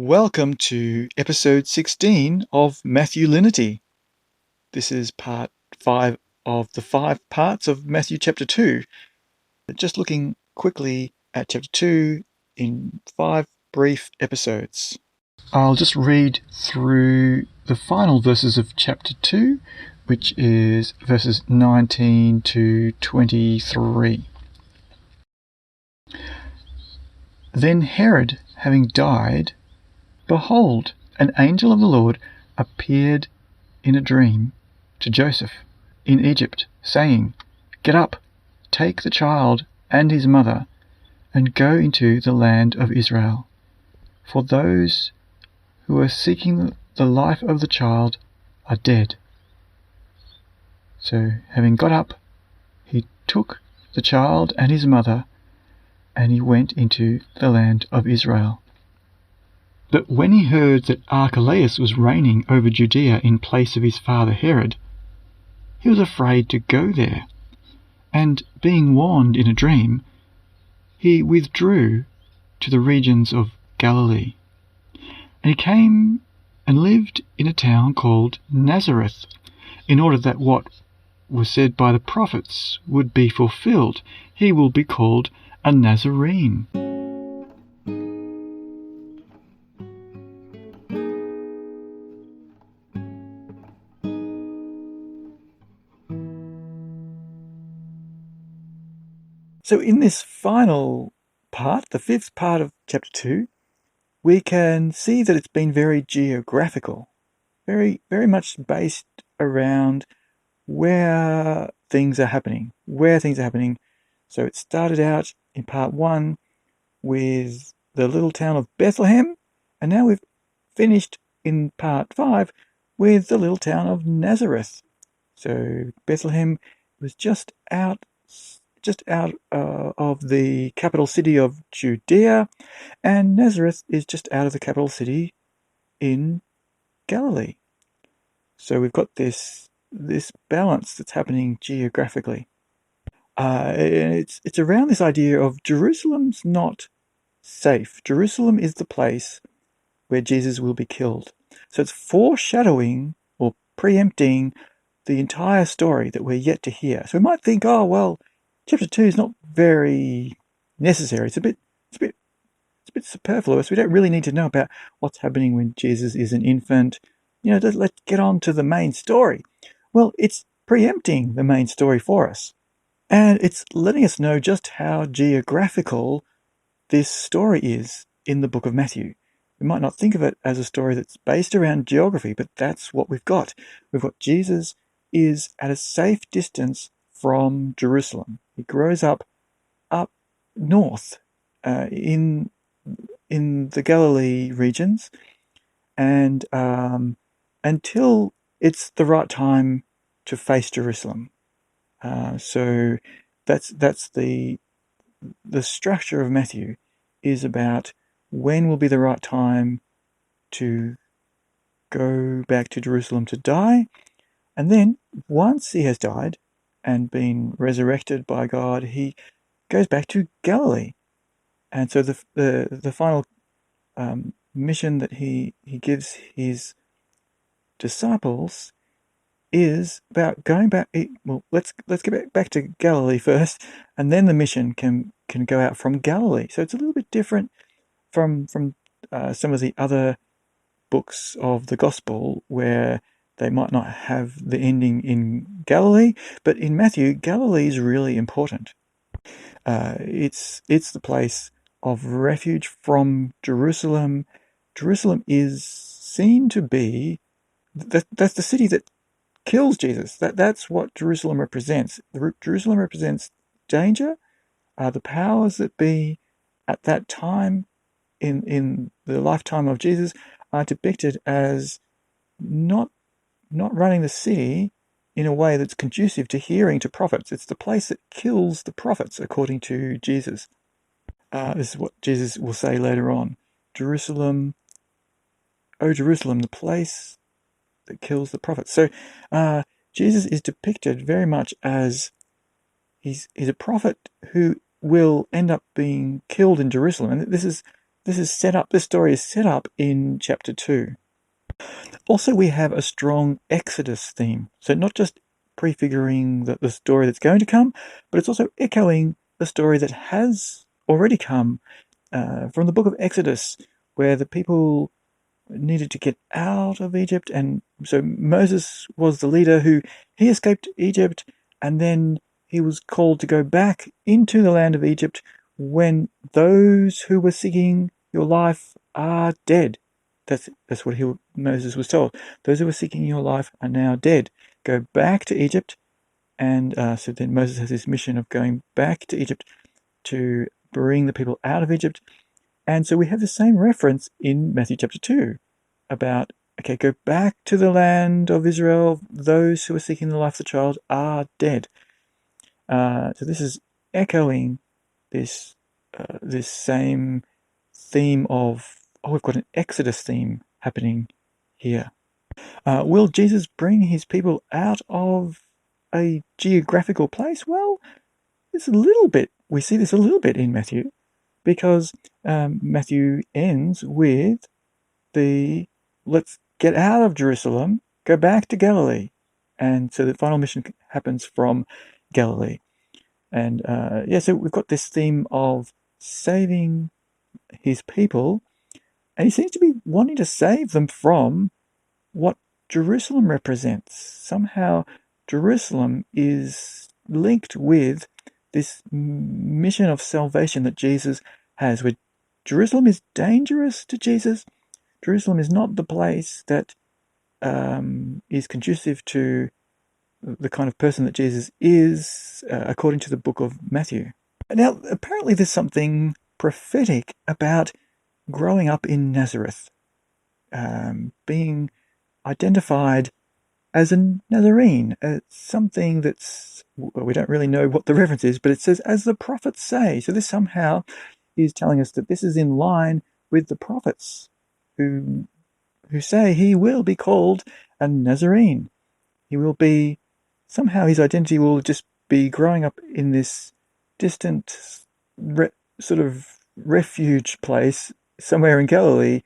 Welcome to episode 16 of Matthewlinity. This is part 5 of the 5 parts of Matthew chapter 2. Just looking quickly at chapter 2 in 5 brief episodes. I'll just read through the final verses of chapter 2, which is verses 19 to 23. Then Herod, having died, behold, an angel of the Lord appeared in a dream to Joseph in Egypt, saying, Get up, take the child and his mother, and go into the land of Israel. For those who are seeking the life of the child are dead. So, having got up, he took the child and his mother, and he went into the land of Israel. But when he heard that Archelaus was reigning over Judea in place of his father Herod, he was afraid to go there, and being warned in a dream, he withdrew to the regions of Galilee. And he came and lived in a town called Nazareth, in order that what was said by the prophets would be fulfilled. He will be called a Nazarene. So in this final part, the 5th part of chapter 2, we can see that it's been very geographical, very much based around where things are happening. So it started out in part 1 with the little town of Bethlehem, and now we've finished in part 5 with the little town of Nazareth. So Bethlehem was just out of the capital city of Judea, and Nazareth is just out of the capital city in Galilee. So we've got this balance that's happening geographically. It's around this idea of Jerusalem's not safe. Jerusalem is the place where Jesus will be killed. So it's foreshadowing or preempting the entire story that we're yet to hear. So we might think, oh well, chapter 2 is not very necessary. It's a bit superfluous. We don't really need to know about what's happening when Jesus is an infant. Let's get on to the main story. Well, it's preempting the main story for us. And it's letting us know just how geographical this story is in the book of Matthew. We might not think of it as a story that's based around geography, but that's what we've got. We've got Jesus is at a safe distance from Jerusalem. He grows up north in the Galilee regions, and until it's the right time to face Jerusalem. So that's the structure of Matthew is about when will be the right time to go back to Jerusalem to die, and then once he has died and been resurrected by God, he goes back to Galilee. And so the final mission that he gives his disciples is about going back. Well, let's get back to Galilee first, and then the mission can go out from Galilee. So it's a little bit different from some of the other books of the gospel where they might not have the ending in Galilee, but in Matthew, Galilee is really important. It's the place of refuge from Jerusalem. Jerusalem is seen to be that's the city that kills Jesus. That's what Jerusalem represents. Jerusalem represents danger. The powers that be at that time in the lifetime of Jesus are depicted as not running the city in a way that's conducive to hearing to prophets. It's the place that kills the prophets, according to Jesus. This is what Jesus will say later on. Jerusalem, O Jerusalem, the place that kills the prophets. So Jesus is depicted very much as he's a prophet who will end up being killed in Jerusalem. And this is This story is set up in chapter 2. Also, we have a strong Exodus theme. So not just prefiguring the story that's going to come, but it's also echoing the story that has already come from the book of Exodus, where the people needed to get out of Egypt. And so Moses was the leader he escaped Egypt, and then he was called to go back into the land of Egypt when those who were seeking your life are dead. That's what Moses was told. Those who were seeking your life are now dead. Go back to Egypt. And so then Moses has this mission of going back to Egypt to bring the people out of Egypt. And so we have the same reference in Matthew chapter 2 about, okay, go back to the land of Israel. Those who are seeking the life of the child are dead. So this is echoing this same theme of, we've got an Exodus theme happening here. Will Jesus bring his people out of a geographical place? Well, we see this a little bit in Matthew, because Matthew ends with let's get out of Jerusalem, go back to Galilee. And so the final mission happens from Galilee. And so we've got this theme of saving his people, and he seems to be wanting to save them from what Jerusalem represents. Somehow Jerusalem is linked with this mission of salvation that Jesus has, where Jerusalem is dangerous to Jesus. Jerusalem is not the place that is conducive to the kind of person that Jesus is, according to the book of Matthew. Now, apparently there's something prophetic about growing up in Nazareth, being identified as a Nazarene, something we don't really know what the reference is, but it says, as the prophets say. So this somehow is telling us that this is in line with the prophets who say he will be called a Nazarene. He will be, somehow his identity will just be growing up in this distant sort of refuge place somewhere in Galilee.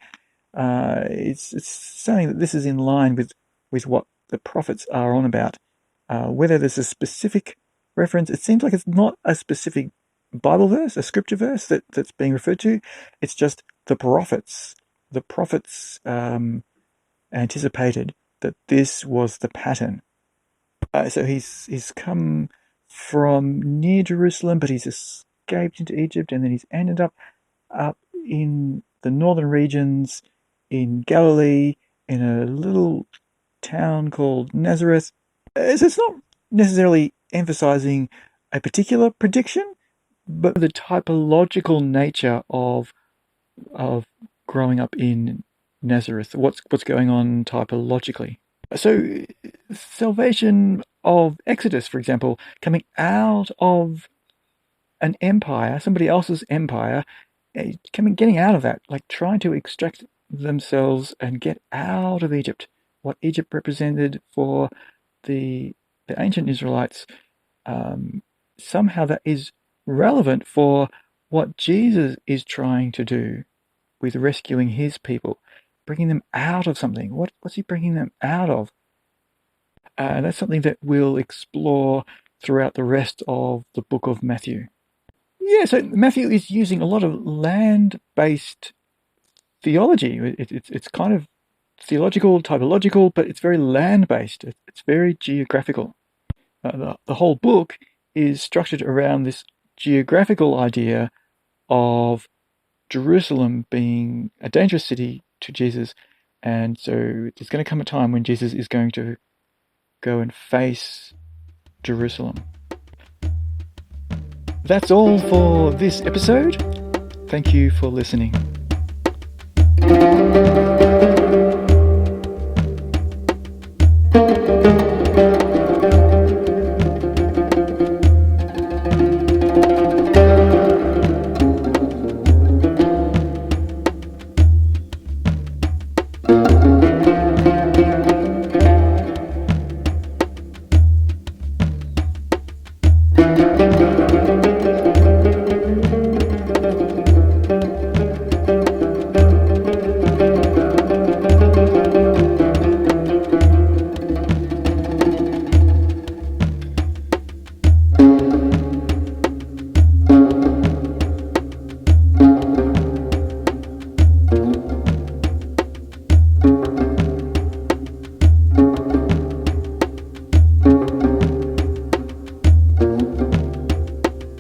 It's saying that this is in line with what the prophets are on about. Whether there's a specific reference, it seems like it's not a specific Bible verse, a scripture verse that's being referred to. It's just the prophets. The prophets anticipated that this was the pattern. So he's come from near Jerusalem, but he's escaped into Egypt, and then he's ended up in the northern regions in Galilee, in a little town called Nazareth. So it's not necessarily emphasizing a particular prediction, but the typological nature of growing up in Nazareth. What's going on typologically? So salvation of Exodus, for example, coming out of an empire, somebody else's empire, getting out of that, like trying to extract themselves and get out of Egypt. What Egypt represented for the ancient Israelites, somehow that is relevant for what Jesus is trying to do with rescuing his people, bringing them out of something. What's he bringing them out of? That's something that we'll explore throughout the rest of the book of Matthew. Yeah, so Matthew is using a lot of land-based theology. It's kind of theological, typological, but it's very land-based. It's very geographical. The whole book is structured around this geographical idea of Jerusalem being a dangerous city to Jesus. And so there's going to come a time when Jesus is going to go and face Jerusalem. That's all for this episode. Thank you for listening.